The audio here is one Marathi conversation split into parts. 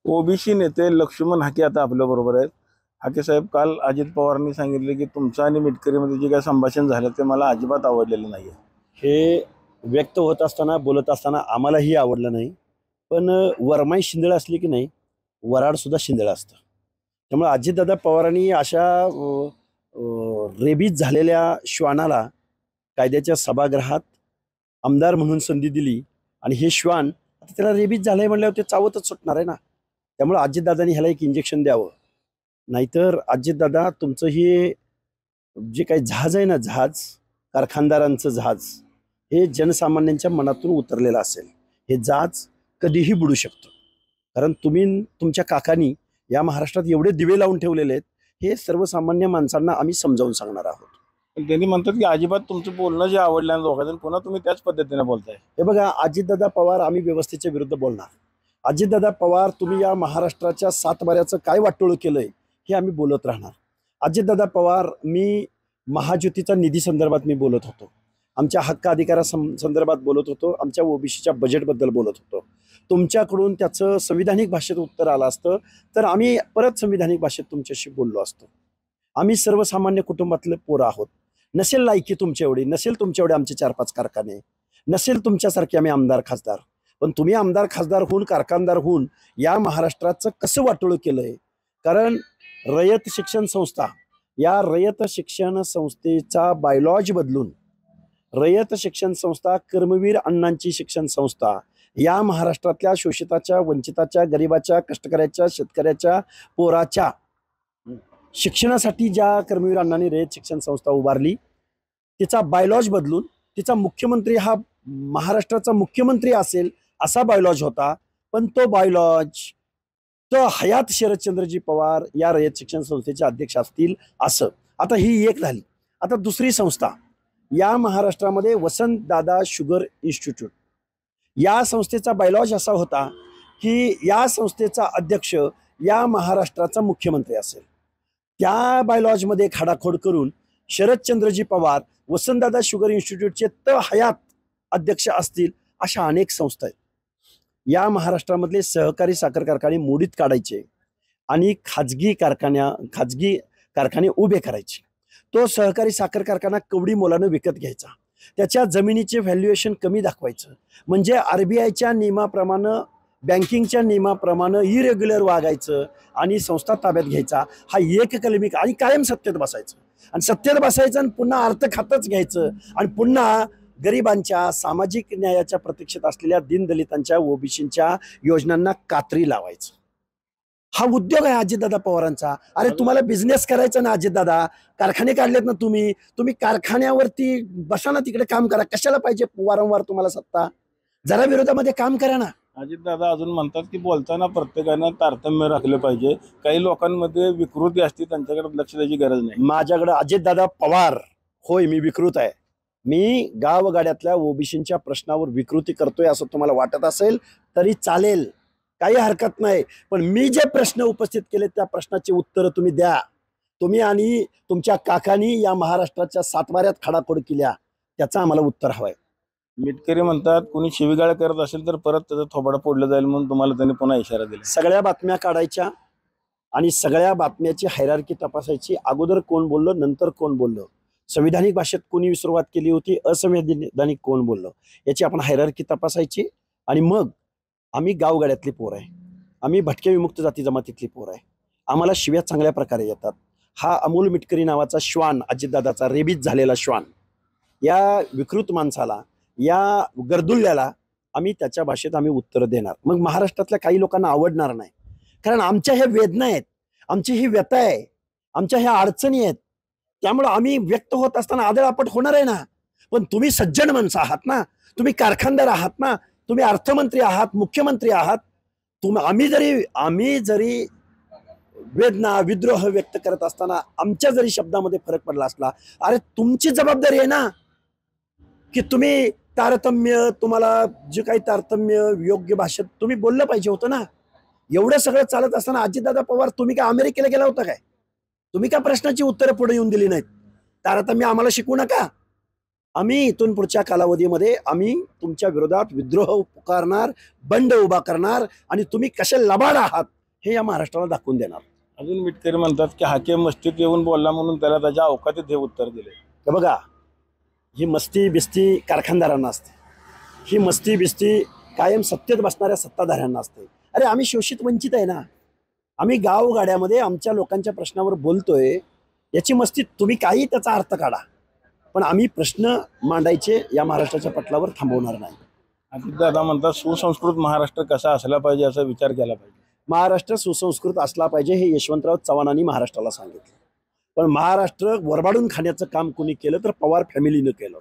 ओबीसी नेते लक्ष्मण हाके आता आपल्या बरोबर आहेत. हाके साहेब, काल अजित पवारांनी सांगितले की तुमचं आणि मिटकरीमध्ये जे काही संभाषण झालं ते मला अजिबात आवडलेलं नाहीये. हे व्यक्त होत असताना बोलत असताना आम्हालाही आवडलं नाही. पण वरमाई शिंदळ असली की नाही, वराड सुद्धा शिंदळ असतं. त्यामुळे अजितदादा पवारांनी अशा रेबीज झालेल्या श्वानाला कायद्याच्या सभागृहात आमदार म्हणून संधी दिली आणि हे श्वान आता त्याला रेबीज झालंय म्हणल्यावर ते चावतच सुटणार आहे ना. त्यामुळे अजितदादांनी ह्याला एक इंजेक्शन द्यावं. नाहीतर अजितदादा तुमचं हे जे काही जहाज आहे ना, जहाज कारखानदारांचं जहाज, हे जनसामान्यांच्या मनातून उतरलेलं असेल. हे जहाज कधीही बुडू शकतं. कारण तुम्ही तुमच्या काकांनी या महाराष्ट्रात एवढे दिवे लावून ठेवलेले आहेत, हे सर्वसामान्य माणसांना आम्ही समजावून सांगणार आहोत. पण त्यांनी म्हणतात की अजिबात तुमचं बोलणं जे आवडलं नाही दोघांचं, पुन्हा तुम्ही त्याच पद्धतीने बोलताय. हे बघा, अजितदादा पवार आम्ही व्यवस्थेच्या विरुद्ध बोलणार. अजितदादा पवार, तुम्ही या महाराष्ट्राच्या सातबाऱ्याचं काय वाटोळं केलंय हे आम्ही बोलत राहणार. अजितदादा पवार, मी महाज्योतीचा निधी संदर्भात मी बोलत होतो, आमच्या हक्क अधिकारा संदर्भात बोलत होतो, आमच्या ओबीसीच्या बजेटबद्दल बोलत होतो. तुमच्याकडून त्याचं संविधानिक भाषेत उत्तर आलं असतं तर आम्ही परत संविधानिक भाषेत तुमच्याशी बोललो असतो. आम्ही सर्वसामान्य कुटुंबातले पोरं आहोत. नसेल लायकी तुमच्या एवढी, नसेल तुमच्या एवढे आमचे 4-5 कारखाने, नसेल तुमच्यासारखे आम्ही आमदार खासदार, पण तुम्ही आमदार खासदार होऊन, कारखानदार होऊन या महाराष्ट्राचं कसं वाटोळं केलंय. कारण रयत शिक्षण संस्था, या रयत शिक्षण संस्थेचा बायलॉज बदलून रयत शिक्षण संस्था, कर्मवीर अण्णांची शिक्षण संस्था, या महाराष्ट्रातल्या शोषिताच्या, वंचिताच्या, गरिबाच्या, कष्टकऱ्याच्या, शेतकऱ्याच्या पोराच्या शिक्षणासाठी ज्या कर्मवीर अण्णांनी रयत शिक्षण संस्था उभारली, तिचा बायलॉज बदलून तिचा मुख्यमंत्री हा महाराष्ट्राचा मुख्यमंत्री असेल असा बायलॉज होता. पण तो बायलॉज तो हयात शरदचंद्रजी पवार या रयत शिक्षण संस्थेचे अध्यक्ष असतील असं. आता ही एक झाली. आता दुसरी संस्था या महाराष्ट्रामध्ये वसंतदादा शुगर इन्स्टिट्यूट, या संस्थेचा बायलॉज असा होता की या संस्थेचा अध्यक्ष या महाराष्ट्राचा मुख्यमंत्री असेल. त्या बायलॉजमध्ये खाडाखोड करून शरदचंद्रजी पवार वसंतदादा शुगर इन्स्टिट्यूटचे हयात अध्यक्ष असतील अशा अनेक संस्था आहेत. या महाराष्ट्रामधले सहकारी साखर कारखाने मोडीत काढायचे आणि खाजगी कारखाने उभे करायचे. तो सहकारी साखर कारखाना कवडी मोलानं विकत घ्यायचा, त्याच्या जमिनीचे व्हॅल्युएशन कमी दाखवायचं, म्हणजे आरबीआयच्या नियमाप्रमाणे, बँकिंगच्या नियमाप्रमाणे इरेग्युलर वागायचं आणि संस्था ताब्यात घ्यायचा. हा एक कलमी आणि कायम सत्तेत बसायचं, आणि सत्तेत बसायचं आणि पुन्हा अर्थ खातच घ्यायचं, आणि पुन्हा गरिबांच्या, सामाजिक न्यायाच्या प्रतीक्षेत असलेल्या दीनदलितांच्या, ओबीसींच्या योजनांना कात्री लावायचं. हा उद्योग आहे अजितदादा पवारांचा. अरे तुम्हाला बिझनेस करायचा ना अजितदादा, कारखाने काढलेत ना तुम्ही कारखान्यावरती बसा ना, तिकडे काम करा. कशाला पाहिजे वारंवार तुम्हाला सत्ता? जरा विरोधामध्ये काम करा ना. अजितदादा अजून म्हणतात की बोलताना प्रत्येकानं तारतम्य राखलं पाहिजे. काही लोकांमध्ये विकृती असते, त्यांच्याकडे लक्ष द्यायची गरज नाही. माझ्याकडे अजितदादा पवार, होय मी विकृत आहे, मी गावगाड्यातल्या ओबीसींच्या प्रश्नावर विकृती करतोय असं तुम्हाला वाटत असेल तरी चालेल, काही हरकत नाही. पण मी जे प्रश्न उपस्थित केले त्या प्रश्नाची उत्तरं तुम्ही द्या. तुम्ही आणि तुमच्या काकांनी या महाराष्ट्राच्या सातबाऱ्यात खडाखोड केल्या, त्याचं आम्हाला उत्तर हवंय. मिटकरी म्हणतात कोणी शिवीगाळ करत असेल तर परत त्याचं थोबाडं फोडलं जाईल म्हणून तुम्हाला त्यांनी पुन्हा इशारा दिला. सगळ्या बातम्या काढायच्या आणि सगळ्या बातम्याची हायरार्की तपासायची. अगोदर कोण बोललं, नंतर कोण बोललं, संविधानिक भाषेत कोणी सुरुवात केली होती, असंविधानिक कोण बोललं, याची आपण हायरार्की तपासायची. आणि मग आम्ही गावगाड्यातली पोर आहे, आम्ही भटक्या विमुक्त जाती जमातीतली पोर आहे, आम्हाला शिव्या चांगल्या प्रकारे येतात. हा अमोल मिटकरी नावाचा श्वान, अजितदादाचा रेबीज झालेला श्वान, या विकृत माणसाला, या गर्दुल्ल्याला आम्ही त्याच्या भाषेत आम्ही उत्तर देणार. मग महाराष्ट्रातल्या काही लोकांना आवडणार नाही, कारण आमच्या ह्या वेदना आहेत, आमची ही व्यथा आहे, आमच्या ह्या अडचणी आहेत. त्यामुळे आम्ही व्यक्त होत असताना आदळआपट होणार आहे ना. पण तुम्ही सज्जन माणसं आहात ना, तुम्ही कारखानदार आहात ना, तुम्ही अर्थमंत्री आहात, मुख्यमंत्री आहात. आम्ही जरी वेदना, विद्रोह व्यक्त करत असताना आमच्या जरी शब्दामध्ये फरक पडला असला, अरे तुमची जबाबदारी आहे ना की तुम्ही तारतम्य, तुम्हाला जे काही तारतम्य योग्य भाषेत तुम्ही बोललं पाहिजे होतं ना. एवढं सगळं चालत असताना अजितदादा पवार, तुम्ही काय अमेरिकेला गेला होता काय? तुम्ही का प्रश्नाची उत्तरं पुढे येऊन दिली नाहीत? तारतम्य आम्हाला शिकवू नका. आम्ही इथून पुढच्या कालावधीमध्ये आम्ही तुमच्या विरोधात विद्रोह पुकारणार, बंड उभा करणार, आणि तुम्ही कसे लबाड आहात हे या महाराष्ट्राला दाखवून देणार. अजून मिटकरी म्हणतात की हाके मस्तीत येऊन बोलला म्हणून त्याला त्याच्या अवकातीत हे उत्तर दिले. तर बघा, ही मस्ती बिस्ती कारखानदारांना असते, ही मस्ती बिस्ती कायम सत्तेत बसणाऱ्या सत्ताधाऱ्यांना असते. अरे आम्ही शोषित वंचित आहे ना, आम्ही गावगाड्यामध्ये आमच्या लोकांच्या प्रश्नावर बोलतोय, याची मस्ती तुम्ही काही त्याचा अर्थ काढा, पण आम्ही प्रश्न मांडायचे या महाराष्ट्राच्या पटलावर थांबवणार नाही. अजितदादा म्हणतात सुसंस्कृत महाराष्ट्र कसा असला पाहिजे याचा विचार केला पाहिजे. महाराष्ट्र सुसंस्कृत असला पाहिजे हे यशवंतराव चव्हाणांनी महाराष्ट्राला सांगितलं, पण महाराष्ट्र वरबाडून खाण्याचं काम कोणी केलं तर पवार फॅमिलीनं केलं.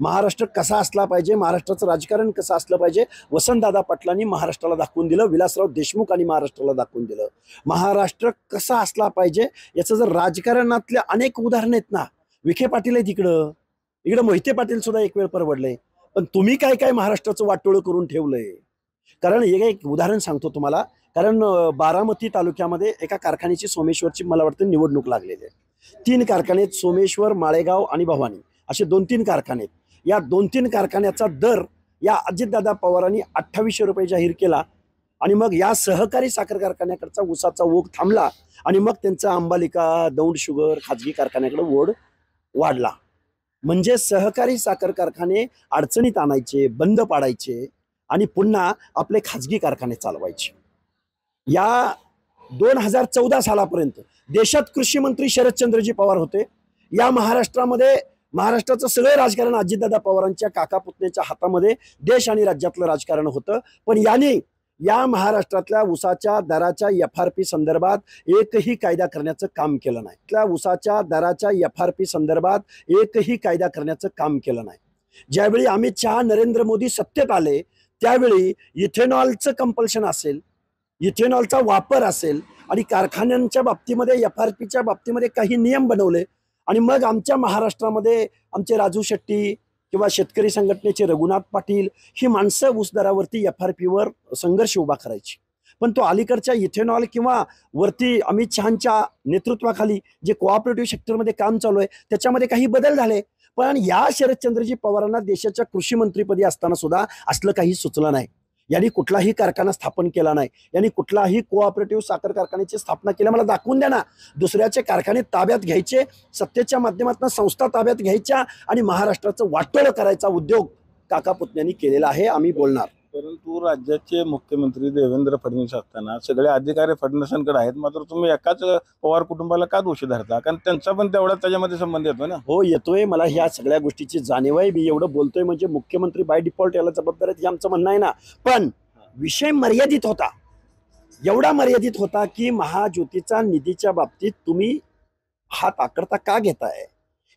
महाराष्ट्र कसा असला पाहिजे, महाराष्ट्राचं राजकारण कसं असलं पाहिजे, वसंतदादा पाटलांनी महाराष्ट्राला दाखवून दिलं, विलासराव देशमुखांनी महाराष्ट्राला दाखवून दिलं. महाराष्ट्र कसा असला पाहिजे याचं जर राजकारणातले अनेक उदाहरणं आहेत ना, विखे पाटील आहेत इकडं मोहिते पाटील सुद्धा एक वेळ परवडले, पण तुम्ही काय काय महाराष्ट्राचं वाटोळं करून ठेवलंय. कारण हे एक उदाहरण सांगतो तुम्हाला, कारण बारामती तालुक्यामध्ये एका कारखान्याची सोमेश्वरची मला वाटतं निवडणूक लागलेली आहे. 3 कारखाने आहेत, सोमेश्वर, माळेगाव आणि भवानी, असे 2-3 कारखाने आहेत. या 2-3 कारखान्याचा दर या अजितदादा पवारांनी 2800 रुपये जाहीर केला आणि मग या सहकारी साखर कारखान्याकडचा ऊसाचा ओघ थांबला आणि मग त्यांचा अंबालिका, दौंड शुगर खाजगी कारखान्याकडे ओढ वाढला. म्हणजे सहकारी साखर कारखाने अडचणीत आणायचे, बंद पाडायचे आणि पुन्हा आपले खाजगी कारखाने चालवायचे. या 2014 सालापर्यंत देशात कृषी मंत्री शरदचंद्रजी पवार होते. या महाराष्ट्रामध्ये महाराष्ट्राचं सगळं राजकारण अजितदादा पवारांच्या काका पुतण्याच्या हातामध्ये देश आणि राज्यातलं राजकारण होतं. पण याने या महाराष्ट्रातल्या ऊसाच्या दराच्या FRP संदर्भात एकही कायदा करण्याचं काम केलं नाही. त्या ऊसाच्या दराच्या FRP संदर्भात एकही कायदा करण्याचं काम केलं नाही. ज्यावेळी अमित शहा, नरेंद्र मोदी सत्तेत आले त्यावेळी इथेनॉलचं कंपल्शन असेल, इथेनॉलचा वापर असेल आणि कारखान्यांच्या बाबतीमध्ये FRPच्या बाबतीमध्ये काही नियम बनवले आणि मग आमच्या महाराष्ट्रामध्ये आमचे राजू शेट्टी किंवा शेतकरी संघटनेचे रघुनाथ पाटील ही माणसं ऊस दरावरती FRPवर संघर्ष उभा करायची. पण तो अलीकडच्या इथेनॉल किंवा वरती अमित शहांच्या नेतृत्वाखाली जे कोऑपरेटिव्ह सेक्टरमध्ये काम चालू आहे त्याच्यामध्ये काही बदल झाले. पण या शरदचंद्रजी पवारांना देशाच्या कृषी मंत्रीपदी असताना सुद्धा असलं काही सुचलं नाही. यांनी कुठलाही कारखाना स्थापन केला नाही, यांनी कुठलाही कोऑपरेटिव्ह साखर कारखान्याची स्थापना केली. मला दाखवून द्या ना. दुसऱ्याचे कारखाने ताब्यात घ्यायचे, सत्तेच्या माध्यमातून संस्था ताब्यात घ्यायच्या आणि महाराष्ट्राचं वाटोळं करायचा उद्योग काका पुतण्यांनी केलेला आहे. आम्ही बोलणार. परंतु राज्याचे मुख्यमंत्री देवेंद्र फडणवीस असताना सगळे अधिकारी फडणवीसांकडे आहेत, मात्र तुम्ही एकाच पवार कुटुंबाला का दोषी धरता? कारण त्यांचा पण तेवढा त्याच्यामध्ये संबंध येतो ना. हो, येतोय. मला ह्या सगळ्या गोष्टीची जाणीव आहे. मी एवढं बोलतोय म्हणजे मुख्यमंत्री बाय डिफॉल्ट याला जबाबदार आहेत हे आमचं म्हणणं आहे ना. पण विषय मर्यादित होता, एवढा मर्यादित होता की महाज्योतीचा निधीच्या बाबतीत तुम्ही हात आकडता का घेताय,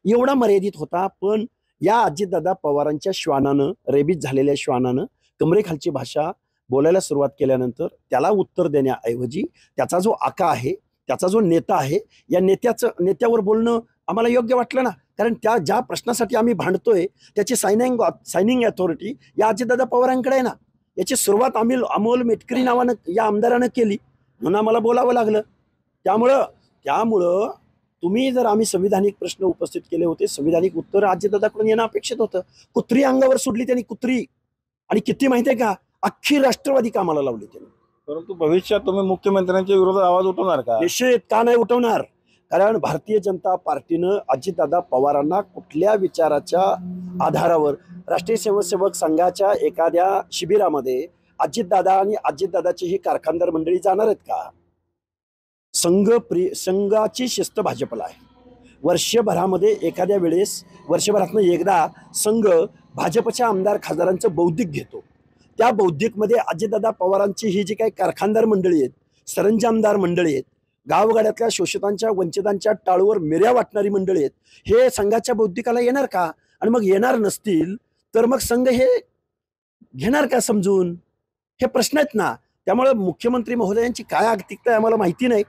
एवढा मर्यादित होता. पण या अजितदादा पवारांच्या श्वानानं, रेबीज झालेल्या श्वानानं कमरेखालची भाषा बोलायला सुरुवात केल्यानंतर त्याला उत्तर देण्याऐवजी त्याचा जो आका आहे, त्याचा जो नेता आहे, या नेत्यावर बोलणं आम्हाला योग्य वाटलं ना. कारण त्या ज्या प्रश्नासाठी आम्ही भांडतोय त्याची सायनिंग अथॉरिटी या अजितदादा पवारांकडे आहे ना. याची सुरुवात अमोल मेटकरी नावानं या आमदारानं केली म्हणून आम्हाला बोलावं लागलं. त्यामुळं तुम्ही जर आम्ही संविधानिक प्रश्न उपस्थित केले होते, संविधानिक उत्तर अजितदादाकडून येणं अपेक्षित होतं. कुत्री अंगावर सोडली त्यांनी, कुत्री. आणि किती माहितीये का, अख्खी राष्ट्रवादी कामाला लावली त्यांनी. परंतु भविष्यात तुम्ही मुख्यमंत्र्यांच्या विरोधात आवाज उठवणार का? निश्चित का नाही उठवणार. कारण भारतीय जनता पार्टीनं अजितदादा पवारांना कुठल्या विचाराच्या आधारावर राष्ट्रीय स्वयंसेवक संघाच्या एखाद्या शिबिरामध्ये अजितदादा आणि अजितदादाची ही कारखानदार मंडळी जाणार आहेत का? संघाची शिस्त भाजपला आहे. वर्षभरामध्ये एखाद्या वेळेस, वर्षभरातनं एकदा संघ भाजपच्या आमदार खासदारांचं बौद्धिक घेतो. त्या बौद्धिकमध्ये अजितदादा पवारांची ही जी काही कारखानदार मंडळी आहेत, सरंजामदार मंडळी आहेत, गावगाड्यातल्या शोषितांच्या वंचितांच्या टाळूवर मिऱ्या वाटणारी मंडळी आहेत, हे संघाच्या बौद्धिकाला येणार का? आणि मग येणार नसतील तर मग संघ हे घेणार का समजून? हे प्रश्न आहेत ना. त्यामुळे मुख्यमंत्री महोदयांची काय आर्थिकता आहे आम्हाला माहिती नाही,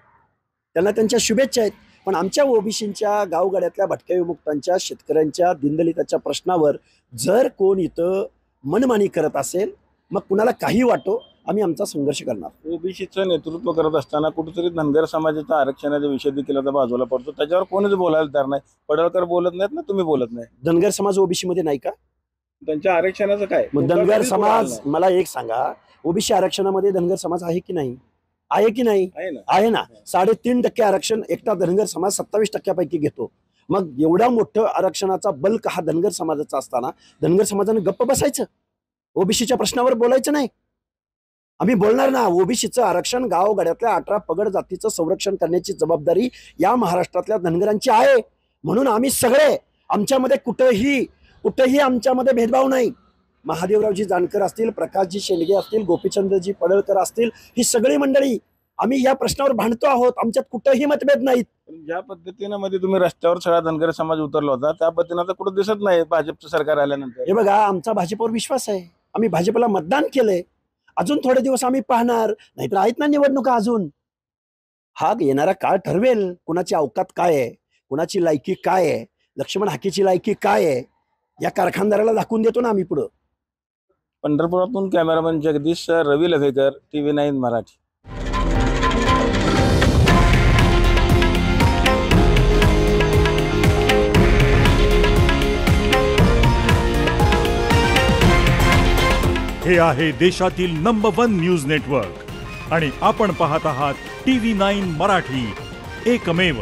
त्यांना त्यांच्या शुभेच्छा आहेत. पण आमच्या ओबीसींच्या, गावगाड्यातल्या भटक्या विमुक्तांच्या, शेतकऱ्यांच्या, दीनदलिताच्या प्रश्नावर जर कोण इथं मनमानी करत असेल, मग कुणाला काही वाटो, आम्ही आमचा संघर्ष करणार. ओबीसीचं नेतृत्व करत असताना कुठेतरी धनगर समाजाचा आरक्षणाचा विषय देखील आता बाजूला पडतो, त्याच्यावर कोणीच बोलायला तयार नाही. पडळकर बोलत नाहीत ना, तुम्ही बोलत नाही. धनगर समाज ओबीसी मध्ये नाही का? त्यांच्या आरक्षणाचं काय? मग धनगर समाज, मला एक सांगा, ओबीसी आरक्षणामध्ये धनगर समाज आहे की नाही? आहे की नाही? आहे ना. आहे ना. 3.5% आरक्षण एकटा धनगर समाज 27% घेतो. मग एवढा मोठं आरक्षणाचा बल्क हा धनगर समाजाचा असताना धनगर समाजाने गप्प बसायचं? ओबीसीच्या प्रश्नावर बोलायचं नाही? आम्ही बोलणार ना. ओबीसीचं आरक्षण गावगाड्यातल्या 18 पगड जातीचं संरक्षण करण्याची जबाबदारी या महाराष्ट्रातल्या धनगरांची आहे. म्हणून आम्ही सगळे, आमच्यामध्ये कुठेही आमच्यामध्ये भेदभाव नाही. महादेवरावजी जानकर असतील, प्रकाशजी शेंडगे असतील, गोपीचंद्रजी पडळकर असतील, ही सगळी मंडळी आम्ही या प्रश्नावर भांडतो आहोत. आमच्यात कुठेही मतभेद नाहीत. ज्या पद्धतीनं मध्ये तुम्ही रस्त्यावर सगळा धनगर समाज उतरला होता त्या पद्धतीनं आता कुठं दिसत नाही भाजपचं सरकार आल्यानंतर. हे बघा, आमचा भाजपवर विश्वास आहे. आम्ही भाजपला मतदान केलंय. अजून थोडे दिवस आम्ही पाहणार, नाहीतर आहेत ना निवडणुका अजून. हा येणारा काळ ठरवेल कुणाची अवकात काय आहे, कुणाची लायकी काय आहे. लक्ष्मण हाकेची लायकी काय आहे या कारखानदाराला दाखवून देतो ना आम्ही पुढं. पंढरपुरातून कॅमेरामॅन जगदीश रवी लव्हेकर, TV9 मराठी. हे आहे देशातील नंबर 1 न्यूज नेटवर्क आणि आपण पाहत आहात TV9 मराठी, एकमेव.